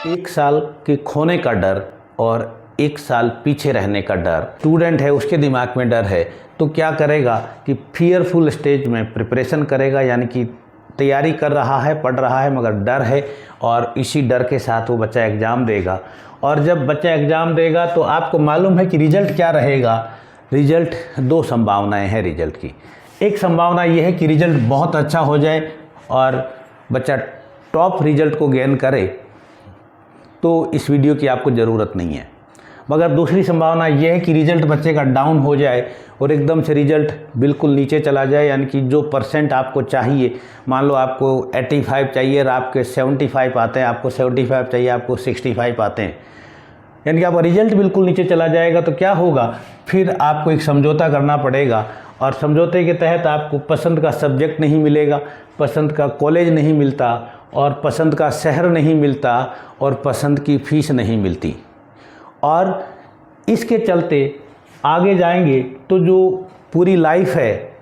एक साल के खोने का डर और एक साल पीछे रहने का डर, स्टूडेंट है उसके दिमाग में डर है तो क्या करेगा कि फियरफुल स्टेज में प्रिपरेशन करेगा, यानी कि तैयारी कर रहा है, पढ़ रहा है मगर डर है, और इसी डर के साथ वो बच्चा एग्ज़ाम देगा। और जब बच्चा एग्ज़ाम देगा तो आपको मालूम है कि रिज़ल्ट क्या रहेगा। रिज़ल्ट, दो संभावनाएं हैं रिज़ल्ट की। एक संभावना ये है कि रिज़ल्ट बहुत अच्छा हो जाए और बच्चा टॉप रिज़ल्ट को गेन करे, तो इस वीडियो की आपको ज़रूरत नहीं है। मगर दूसरी संभावना यह है कि रिज़ल्ट बच्चे का डाउन हो जाए और एकदम से रिज़ल्ट बिल्कुल नीचे चला जाए, यानी कि जो परसेंट आपको चाहिए, मान लो आपको 85 चाहिए और आपके 75 आते हैं, आपको 75 चाहिए, आपको 65 आते हैं, यानी कि आपका रिज़ल्ट बिल्कुल नीचे चला जाएगा। तो क्या होगा, फिर आपको एक समझौता करना पड़ेगा और समझौते के तहत आपको पसंद का सब्जेक्ट नहीं मिलेगा, पसंद का कॉलेज नहीं मिलता और पसंद का शहर नहीं मिलता और पसंद की फ़ीस नहीं मिलती। और इसके चलते आगे जाएंगे तो जो पूरी लाइफ है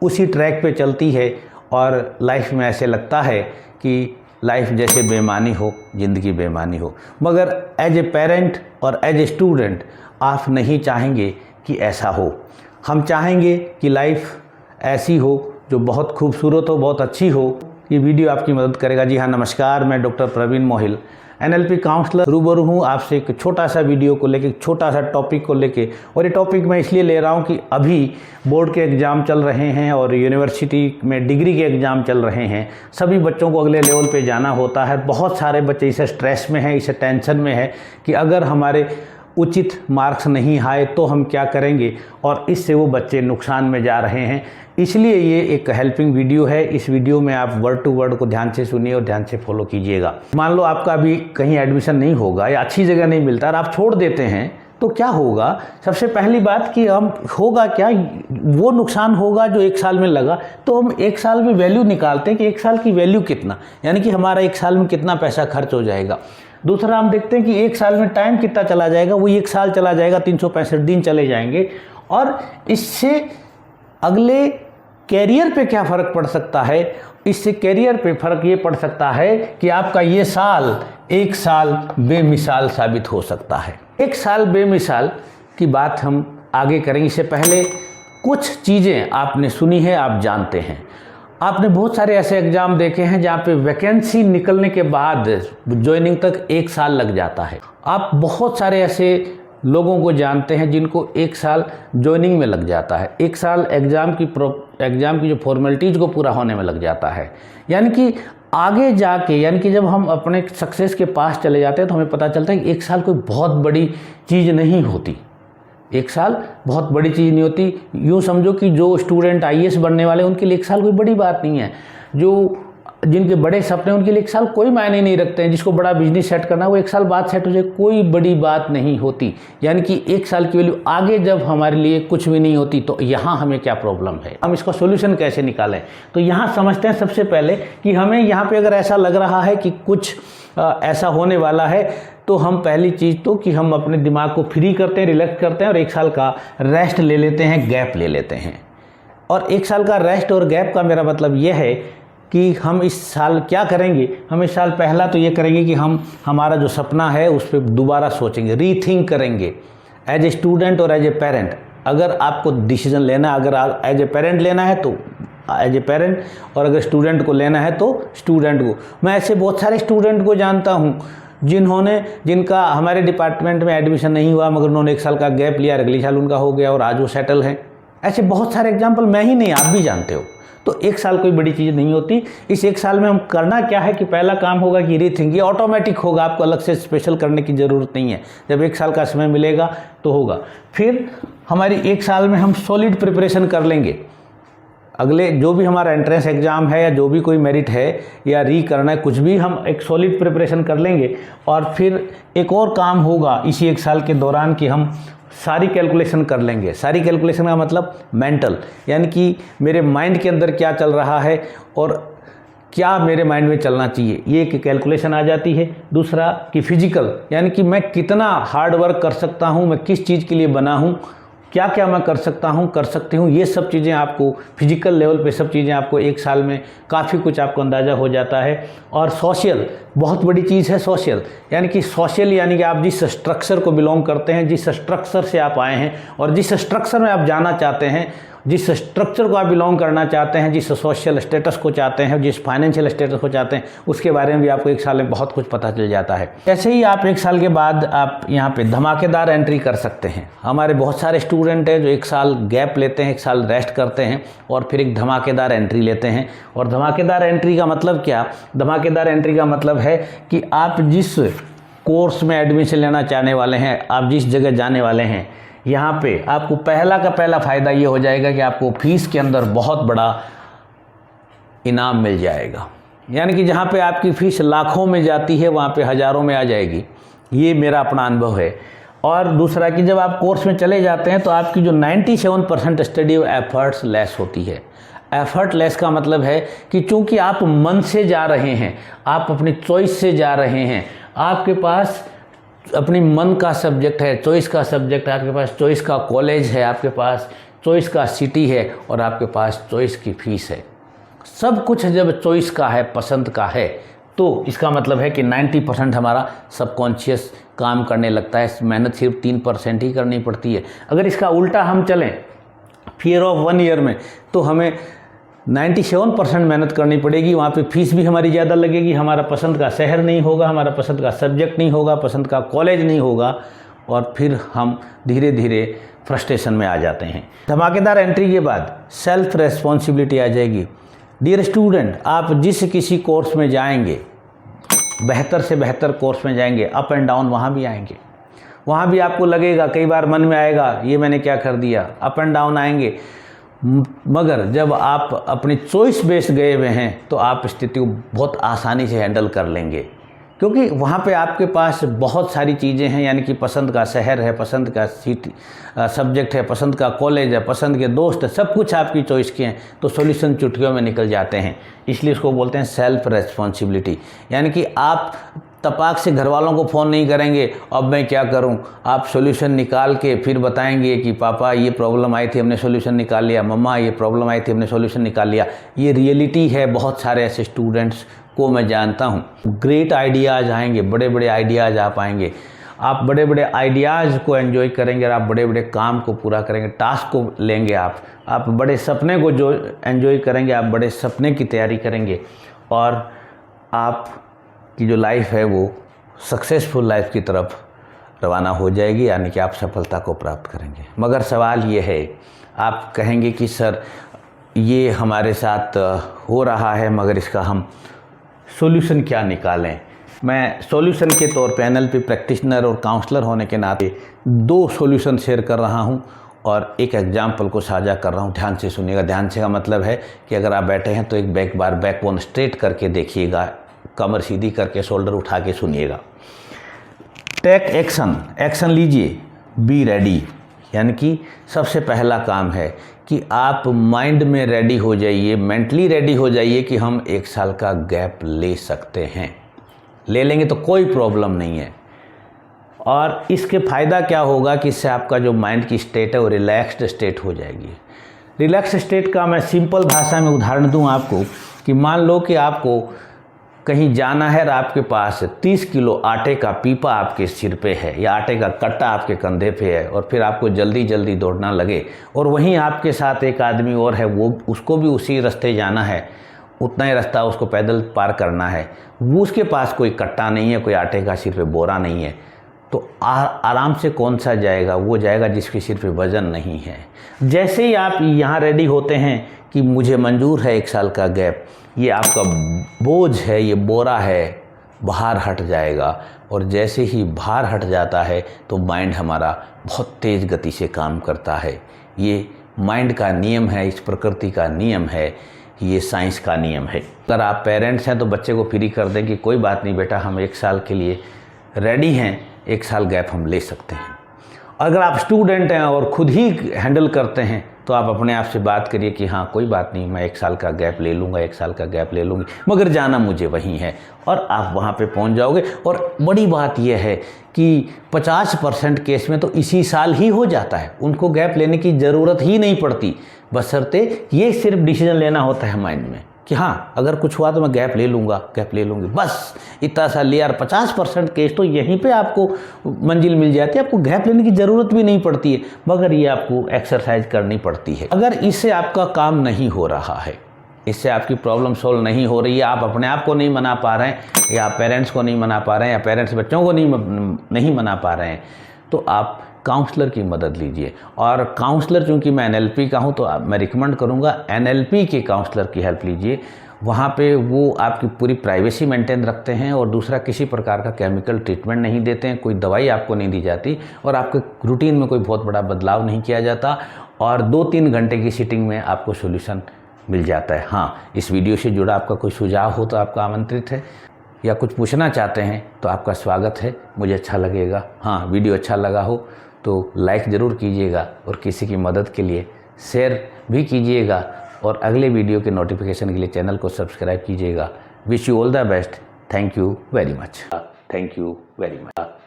उसी ट्रैक पे चलती है और लाइफ में ऐसे लगता है कि लाइफ जैसे बेमानी हो, ज़िंदगी बेमानी हो। मगर एज ए पेरेंट और एज ए स्टूडेंट आप नहीं चाहेंगे कि ऐसा हो। हम चाहेंगे कि लाइफ ऐसी हो जो बहुत खूबसूरत हो, बहुत अच्छी हो। ये वीडियो आपकी मदद करेगा। जी हाँ, नमस्कार, मैं doctor Praveen Mohil, NLP counsellor, रूबरू हूँ आपसे एक छोटा सा वीडियो को लेके, एक छोटा सा टॉपिक को लेके। और ये टॉपिक मैं इसलिए ले रहा हूँ कि अभी बोर्ड के एग्ज़ाम चल रहे हैं और यूनिवर्सिटी में डिग्री के एग्ज़ाम चल रहे हैं। सभी बच्चों को अगले लेवल पे जाना होता है। बहुत सारे बच्चे इसे स्ट्रेस में हैं, इसे टेंशन में है कि अगर हमारे उचित मार्क्स नहीं आए तो हम क्या करेंगे, और इससे वो बच्चे नुकसान में जा रहे हैं। इसलिए ये एक हेल्पिंग वीडियो है। इस वीडियो में आप वर्ड टू वर्ड को ध्यान से सुनिए और ध्यान से फॉलो कीजिएगा। मान लो आपका अभी कहीं एडमिशन नहीं होगा या अच्छी जगह नहीं मिलता और आप छोड़ देते हैं, तो क्या होगा। सबसे पहली बात कि हम होगा क्या, वो नुकसान होगा जो एक साल में लगा। तो हम एक साल में वैल्यू निकालते हैं कि एक साल की वैल्यू कितना, यानी कि हमारा एक साल में कितना पैसा खर्च हो जाएगा। दूसरा हम देखते हैं कि एक साल में टाइम कितना चला जाएगा, वो एक साल चला जाएगा, 365 दिन चले जाएंगे। और इससे अगले कैरियर पे क्या फ़र्क पड़ सकता है, इससे कैरियर पे फ़र्क ये पड़ सकता है कि आपका ये साल एक साल बेमिसाल साबित हो सकता है। एक साल बेमिसाल की बात हम आगे करेंगे। इससे पहले कुछ चीज़ें आपने सुनी है, आप जानते हैं। आपने बहुत सारे ऐसे एग्ज़ाम देखे हैं जहाँ पे वैकेंसी निकलने के बाद ज्वाइनिंग तक एक साल लग जाता है। आप बहुत सारे ऐसे लोगों को जानते हैं जिनको एक साल ज्वाइनिंग में लग जाता है, एक साल एग्ज़ाम की जो फॉर्मेलिटीज़ को पूरा होने में लग जाता है। यानी कि आगे जाके, यानी कि जब हम अपने सक्सेस के पास चले जाते हैं तो हमें पता चलता है कि एक साल कोई बहुत बड़ी चीज़ नहीं होती। एक साल बहुत बड़ी चीज़ नहीं होती। यूँ समझो कि जो स्टूडेंट IAS बनने वाले उनके लिए एक साल कोई बड़ी बात नहीं है। जो जिनके बड़े सपने उनके लिए एक साल कोई मायने नहीं रखते हैं। जिसको बड़ा बिजनेस सेट करना, वो एक साल बाद सेट हो जाए, कोई बड़ी बात नहीं होती। यानी कि एक साल की वैल्यू आगे जब हमारे लिए कुछ भी नहीं होती, तो यहाँ हमें क्या प्रॉब्लम है, हम इसका सोल्यूशन कैसे निकालें। तो यहाँ समझते हैं सबसे पहले कि हमें यहाँ पे अगर ऐसा लग रहा है कि कुछ ऐसा होने वाला है, तो हम पहली चीज़ तो कि हम अपने दिमाग को फ्री करते हैं, रिलैक्स करते हैं और एक साल का रेस्ट ले लेते हैं, गैप ले लेते हैं। और एक साल का रेस्ट और गैप का मेरा मतलब ये है कि हम इस साल क्या करेंगे। हम इस साल पहला तो ये करेंगे कि हम हमारा जो सपना है उस पर दोबारा सोचेंगे, रीथिंक करेंगे एज ए स्टूडेंट और एज ए पेरेंट। अगर आपको डिसीजन लेना, अगर एज ए पेरेंट लेना है तो एज ए पेरेंट, और अगर स्टूडेंट को लेना है तो स्टूडेंट को। मैं ऐसे बहुत सारे स्टूडेंट को जानता हूँ जिनका हमारे डिपार्टमेंट में एडमिशन नहीं हुआ, मगर उन्होंने एक साल का गैप लिया, अगले साल उनका हो गया और आज वो सेटल हैं। ऐसे बहुत सारे एग्जाम्पल मैं ही नहीं, आप भी जानते हो। तो एक साल कोई बड़ी चीज़ नहीं होती। इस एक साल में हम करना क्या है कि पहला काम होगा कि रीथिंक। ये ऑटोमेटिक होगा, आपको अलग से स्पेशल करने की ज़रूरत नहीं है। जब एक साल का समय मिलेगा तो होगा। फिर हमारी एक साल में हम सॉलिड प्रिपरेशन कर लेंगे। अगले जो भी हमारा एंट्रेंस एग्ज़ाम है या जो भी कोई मेरिट है या री करना है, कुछ भी, हम एक सॉलिड प्रिपरेशन कर लेंगे। और फिर एक और काम होगा इसी एक साल के दौरान कि हम सारी कैलकुलेशन कर लेंगे। सारी कैलकुलेशन का मतलब मेंटल, यानी कि मेरे माइंड के अंदर क्या चल रहा है और क्या मेरे माइंड में चलना चाहिए, ये एक कैलकुलेशन आ जाती है। दूसरा कि फिजिकल, यानी कि मैं कितना हार्ड वर्क कर सकता हूँ, मैं किस चीज़ के लिए बना हूँ, क्या क्या मैं कर सकता हूँ, कर सकती हूँ, ये सब चीज़ें आपको फिजिकल लेवल पे सब चीज़ें आपको एक साल में काफ़ी कुछ आपको अंदाज़ा हो जाता है। और सोशल बहुत बड़ी चीज़ है। सोशल यानी कि आप जिस स्ट्रक्चर को बिलोंग करते हैं, जिस स्ट्रक्चर से आप आए हैं और जिस स्ट्रक्चर में आप जाना चाहते हैं, जिस स्ट्रक्चर को आप बिलोंग करना चाहते हैं, जिस सोशल स्टेटस को चाहते हैं, जिस फाइनेंशियल स्टेटस को चाहते हैं, उसके बारे में भी आपको एक साल में बहुत कुछ पता चल जाता है। ऐसे ही आप एक साल के बाद आप यहाँ पे धमाकेदार एंट्री कर सकते हैं। हमारे बहुत सारे स्टूडेंट हैं जो एक साल गैप लेते हैं, एक साल रेस्ट करते हैं और फिर एक धमाकेदार एंट्री लेते हैं। और धमाकेदार एंट्री का मतलब क्या? धमाकेदार एंट्री का मतलब है कि आप जिस कोर्स में एडमिशन लेना चाहने वाले हैं, आप जिस जगह जाने वाले हैं, यहाँ पे आपको पहला का पहला फ़ायदा ये हो जाएगा कि आपको फीस के अंदर बहुत बड़ा इनाम मिल जाएगा। यानी कि जहाँ पे आपकी फ़ीस लाखों में जाती है, वहाँ पे हज़ारों में आ जाएगी। ये मेरा अपना अनुभव है। और दूसरा कि जब आप कोर्स में चले जाते हैं तो आपकी जो 97% स्टडी एफर्ट्स लेस होती है। एफर्ट लेस का मतलब है कि चूँकि आप मन से जा रहे हैं, आप अपनी चॉइस से जा रहे हैं, आपके पास अपनी मन का सब्जेक्ट है, चॉइस का सब्जेक्ट है, आपके पास चॉइस का कॉलेज है, आपके पास चॉइस का सिटी है और आपके पास चॉइस की फ़ीस है। सब कुछ जब चॉइस का है, पसंद का है, तो इसका मतलब है कि 90% हमारा सबकॉन्शियस काम करने लगता है। मेहनत सिर्फ 3% ही करनी पड़ती है। अगर इसका उल्टा हम चलें फियर ऑफ 1 ईयर में, तो हमें 97% मेहनत करनी पड़ेगी। वहाँ पे फीस भी हमारी ज़्यादा लगेगी, हमारा पसंद का शहर नहीं होगा, हमारा पसंद का सब्जेक्ट नहीं होगा, पसंद का कॉलेज नहीं होगा और फिर हम धीरे धीरे फ्रस्ट्रेशन में आ जाते हैं। धमाकेदार एंट्री के बाद सेल्फ रेस्पॉन्सिबिलिटी आ जाएगी। डियर स्टूडेंट, आप जिस किसी कोर्स में जाएंगे, बेहतर से बेहतर कोर्स में जाएंगे, अप एंड डाउन वहाँ भी आएंगे। वहाँ भी आपको लगेगा, कई बार मन में आएगा ये मैंने क्या कर दिया, अप एंड डाउन आएंगे। मगर जब आप अपनी चॉइस बेस्ड गए हुए हैं तो आप स्थिति को बहुत आसानी से हैंडल कर लेंगे, क्योंकि वहाँ पे आपके पास बहुत सारी चीज़ें हैं। यानी कि पसंद का शहर है, पसंद का सिटी सब्जेक्ट है, पसंद का कॉलेज है, पसंद के दोस्त है, सब कुछ आपकी चॉइस के हैं, तो सॉल्यूशन चुटकियों में निकल जाते हैं। इसलिए इसको बोलते हैं सेल्फ रेस्पॉन्सिबिलिटी। यानी कि आप तपाक से घर वालों को फ़ोन नहीं करेंगे अब मैं क्या करूं, आप सॉल्यूशन निकाल के फिर बताएंगे कि पापा ये प्रॉब्लम आई थी हमने सॉल्यूशन निकाल लिया, मम्मा ये प्रॉब्लम आई थी हमने सॉल्यूशन निकाल लिया। ये रियलिटी है। बहुत सारे ऐसे स्टूडेंट्स को मैं जानता हूं। ग्रेट आइडियाज़ आएंगे, बड़े बड़े आइडियाज़ आ पाएंगे। आप बड़े बड़े आइडियाज़ को एंजॉय करेंगे और आप बड़े बड़े काम को पूरा करेंगे, टास्क को लेंगे। आप बड़े सपने को जो एंजॉय करेंगे, आप बड़े सपने की तैयारी करेंगे और आप की जो लाइफ है वो सक्सेसफुल लाइफ की तरफ रवाना हो जाएगी, यानी कि आप सफलता को प्राप्त करेंगे। मगर सवाल ये है, आप कहेंगे कि सर ये हमारे साथ हो रहा है मगर इसका हम सॉल्यूशन क्या निकालें। मैं सॉल्यूशन के तौर पे NLP प्रैक्टिशनर और काउंसलर होने के नाते 2 सॉल्यूशन शेयर कर रहा हूं और एक एग्जाम्पल को साझा कर रहा हूं। ध्यान से सुनिएगा। ध्यान से का मतलब है कि अगर आप बैठे हैं तो एक बैकबोन स्ट्रेट करके देखिएगा, कमर सीधी करके शोल्डर उठा के सुनिएगा। टेक एक्शन लीजिए, बी रेडी। यानी कि सबसे पहला काम है कि आप माइंड में रेडी हो जाइए, मेंटली रेडी हो जाइए कि हम 1 साल का गैप ले सकते हैं। ले लेंगे तो कोई प्रॉब्लम नहीं है। और इसके फ़ायदा क्या होगा कि इससे आपका जो माइंड की स्टेट है वो रिलैक्स्ड स्टेट हो जाएगी। रिलैक्स स्टेट का मैं सिंपल भाषा में उदाहरण दूं आपको कि मान लो कि आपको कहीं जाना है और आपके पास 30 किलो आटे का पीपा आपके सिर पे है या आटे का कट्टा आपके कंधे पे है और फिर आपको जल्दी जल्दी दौड़ना लगे और वहीं आपके साथ एक आदमी और है, वो उसको भी उसी रास्ते जाना है, उतना ही रास्ता उसको पैदल पार करना है। वो उसके पास कोई कट्टा नहीं है, कोई आटे का सिर पे बोरा नहीं है, तो आराम से कौन सा जाएगा? वो जाएगा जिसके सिर पे वज़न नहीं है। जैसे ही आप यहाँ रेडी होते हैं कि मुझे मंजूर है 1 साल का गैप, ये आपका बोझ है, ये बोरा है, बाहर हट जाएगा। और जैसे ही बाहर हट जाता है तो माइंड हमारा बहुत तेज़ गति से काम करता है। ये माइंड का नियम है, इस प्रकृति का नियम है, ये साइंस का नियम है। अगर आप पेरेंट्स हैं तो बच्चे को फ्री कर दें कि कोई बात नहीं बेटा, हम 1 साल के लिए रेडी हैं, 1 साल गैप हम ले सकते हैं। अगर आप स्टूडेंट हैं और खुद ही हैंडल करते हैं तो आप अपने आप से बात करिए कि हाँ कोई बात नहीं, मैं 1 साल का गैप ले लूँगा, 1 साल का गैप ले लूँगी, मगर जाना मुझे वहीं है, और आप वहाँ पे पहुँच जाओगे। और बड़ी बात यह है कि 50% केस में तो इसी साल ही हो जाता है, उनको गैप लेने की ज़रूरत ही नहीं पड़ती, बशर्ते ये सिर्फ डिसीजन लेना होता है माइंड में कि हाँ अगर कुछ हुआ तो मैं गैप ले लूँगा, गैप ले लूँगी, बस इतना सा लिया। 50% केस तो यहीं पे आपको मंजिल मिल जाती है, आपको गैप लेने की ज़रूरत भी नहीं पड़ती है, मगर ये आपको एक्सरसाइज करनी पड़ती है। अगर इससे आपका काम नहीं हो रहा है, इससे आपकी प्रॉब्लम सॉल्व नहीं हो रही है, आप अपने आप को नहीं मना पा रहे हैं, या पेरेंट्स को नहीं मना पा रहे हैं, या पेरेंट्स बच्चों को नहीं मना पा रहे हैं, तो आप काउंसलर की मदद लीजिए। और काउंसलर चूँकि मैं NLP का हूँ तो मैं रिकमेंड करूँगा NLP के काउंसलर की हेल्प लीजिए। वहाँ पे वो आपकी पूरी प्राइवेसी मेंटेन रखते हैं, और दूसरा किसी प्रकार का केमिकल ट्रीटमेंट नहीं देते हैं, कोई दवाई आपको नहीं दी जाती, और आपके रूटीन में कोई बहुत बड़ा बदलाव नहीं किया जाता, और 2-3 घंटे की सीटिंग में आपको सोल्यूशन मिल जाता है। हाँ, इस वीडियो से जुड़ा आपका कोई सुझाव हो तो आपका आमंत्रित है, या कुछ पूछना चाहते हैं तो आपका स्वागत है, मुझे अच्छा लगेगा। हाँ, वीडियो अच्छा लगा हो तो लाइक ज़रूर कीजिएगा, और किसी की मदद के लिए शेयर भी कीजिएगा, और अगले वीडियो के नोटिफिकेशन के लिए चैनल को सब्सक्राइब कीजिएगा। Wish you all the best. Thank you very much. Thank you very much.